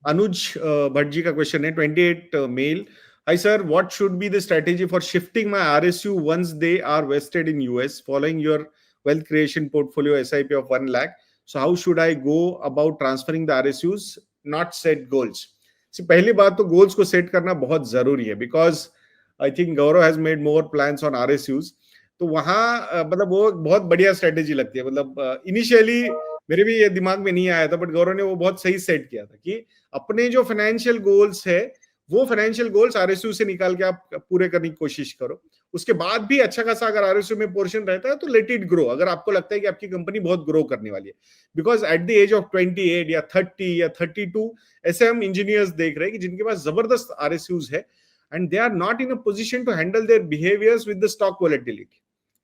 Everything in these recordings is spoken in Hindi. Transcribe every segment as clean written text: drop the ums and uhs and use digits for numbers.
अनुज भट्ट जी का क्वेश्चन है 28 mail. Hi sir, what should be the strategy for shifting my RSU once they are vested in US following your wealth creation portfolio SIP of 1 lakh? So how should I go about transferring the RSUs? Not set goals. See, पहली बात तो goals को set करना बहुत जरूरी है because I think Gaurav has made more plans on RSUs. तो वहाँ मतलब वो बहुत बढ़िया स्ट्रेटेजी लगती है. मतलब इनिशियली मेरे भी ये दिमाग में नहीं आया था, बट गौरव ने वो बहुत सही सेट किया था कि अपने जो फाइनेंशियल गोल्स है वो फाइनेंशियल गोल्स आरएसयू से निकाल के आप पूरे करने की कोशिश करो. उसके बाद भी अच्छा खासा अगर आरएसयू में पोर्शन रहता है तो लेट इट ग्रो, अगर आपको लगता है कि आपकी कंपनी बहुत ग्रो करने वाली है. Because at the age of 28 या 30 या 32 ऐसे हम इंजीनियर्स देख रहे हैं कि जिनके पास जबरदस्त आरएसयूज है and they are not in a position to handle their behaviours with the stock volatility.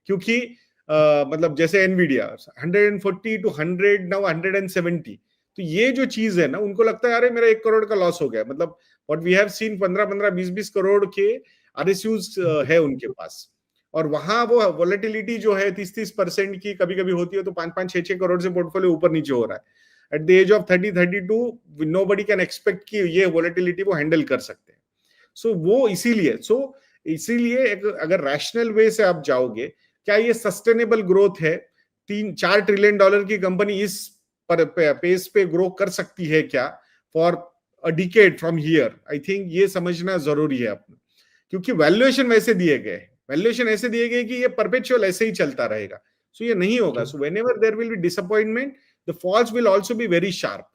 क्योंकि मतलब जैसे एनवीडिया 140 टू 100 नाउ 170, तो ये जो चीज है ना, उनको लगता है अरे मेरा 1 करोड़ का लॉस हो गया. मतलब what we have seen 15-15 20-20 crore के आरएसयूज है उनके पास, और वहां वो वोलेटिलिटी जो है 30-30% की कभी कभी होती है, तो 5-5 6-6 करोड़ से पोर्टफोलियो ऊपर नीचे हो रहा है. At the age of 30-32 nobody can expect कि ये वोलेटिलिटी वो हैंडल कर सकते हैं. सो वो इसीलिए अगर रैशनल वे से आप जाओगे, क्या ये सस्टेनेबल ग्रोथ है? 3-4 ट्रिलियन डॉलर की कंपनी इस पेस पे ग्रो कर सकती है क्या for a decade from here? I think ये समझना जरूरी है अपना, क्योंकि वैल्यूएशन वैसे दिए गए, वैल्यूएशन ऐसे दिए गए कि ये परपेचुअल ऐसे ही चलता रहेगा. सो ये नहीं होगा. So whenever there will be disappointment, the falls will also be very sharp.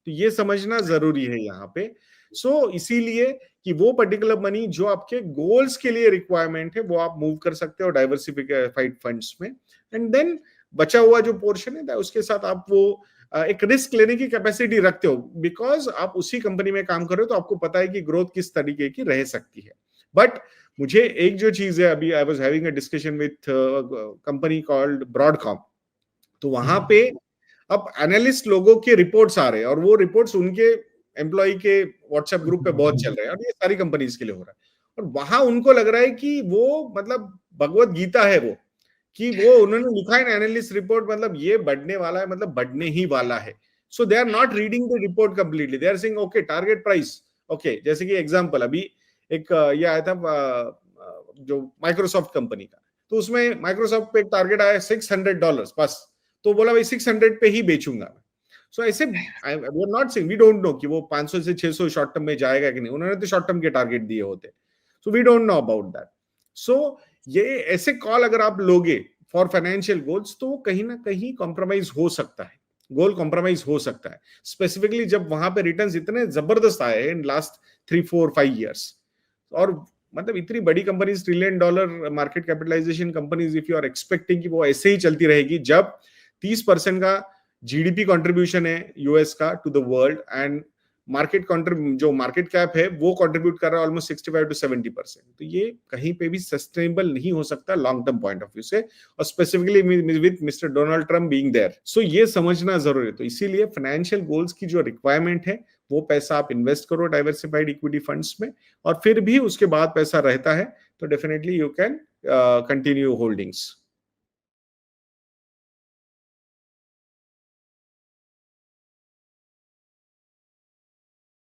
तो ये समझना जरूरी है यहाँ पे. सो इसीलिए कि वो पर्टिकुलर मनी जो आपके गोल्स के लिए रिक्वायरमेंट है वो आप मूव कर सकते हो डाइवर्सिफाइड फंड्स में, एंड देन बचा हुआ जो पोर्शन है उसके साथ आप वो एक रिस्क लेने की कैपेसिटी रखते हो, बिकॉज आप उसी कंपनी में काम कर रहे हो, तो आपको पता है कि ग्रोथ किस तरीके की रह सकती है. बट मुझे एक जो चीज है, अभी I was having a discussion with company called Broadcom, तो वहां पे अब एनालिस्ट लोगों के रिपोर्ट्स आ रहे हैं, और वो रिपोर्ट्स उनके एम्प्लॉय के व्हाट्सएप ग्रुप पे बहुत चल रहे हैं, और ये सारी कंपनीज के लिए हो रहा है. और वहां उनको लग रहा है कि वो मतलब भगवत गीता है वो, कि वो उन्होंने लिखा है एनालिस्ट रिपोर्ट, मतलब ये बढ़ने वाला है, मतलब बढ़ने ही वाला है. So they are not reading the report completely. They are saying okay target price, okay. जैसे कि एग्जांपल अभी एक ये आया था जो माइक्रोसॉफ्ट कंपनी का, तो उसमें माइक्रोसॉफ्ट पे एक टारगेट आया $600 बस, तो बोला भाई 600 पे ही बेचूंगा. सो ऐसे we are not saying, we don't know कि वो 500 से 600 शॉर्ट टर्म में जाएगा कि नहीं, उन्होंने तो शॉर्ट टर्म के टारगेट दिए होते. So we don't know about that. So ये ऐसे कॉल अगर आप लोगे फॉर फाइनेंशियल गोल्स, तो कहीं ना कहीं कॉम्प्रोमाइज हो सकता है, गोल कॉम्प्रोमाइज हो सकता है, स्पेसिफिकली जब वहां पे रिटर्न्स इतने जबरदस्त आए हैं इन लास्ट 3-4-5 ईयर्स. और मतलब इतनी बड़ी companies, trillion dollar market capitalisation companies, if you are expecting कि वो ऐसे ही चलती रहेगी, जब 30% का जीडीपी कंट्रीब्यूशन है यूएस का टू द वर्ल्ड, एंड जो मार्केट कैप है वो कंट्रीब्यूट कर रहा है ऑलमोस्ट 65-70%, तो ये कहीं पे भी सस्टेनेबल नहीं हो सकता long term point of view से, और specifically with mister Donald Trump being there. So ये समझना जरूरी है. तो इसीलिए फाइनेंशियल गोल्स की जो रिक्वायरमेंट है, वो पैसा आप इन्वेस्ट करो डाइवर्सिफाइड इक्विटी फंड्स में, और फिर भी उसके बाद पैसा रहता है तो definitely you can continue holdings.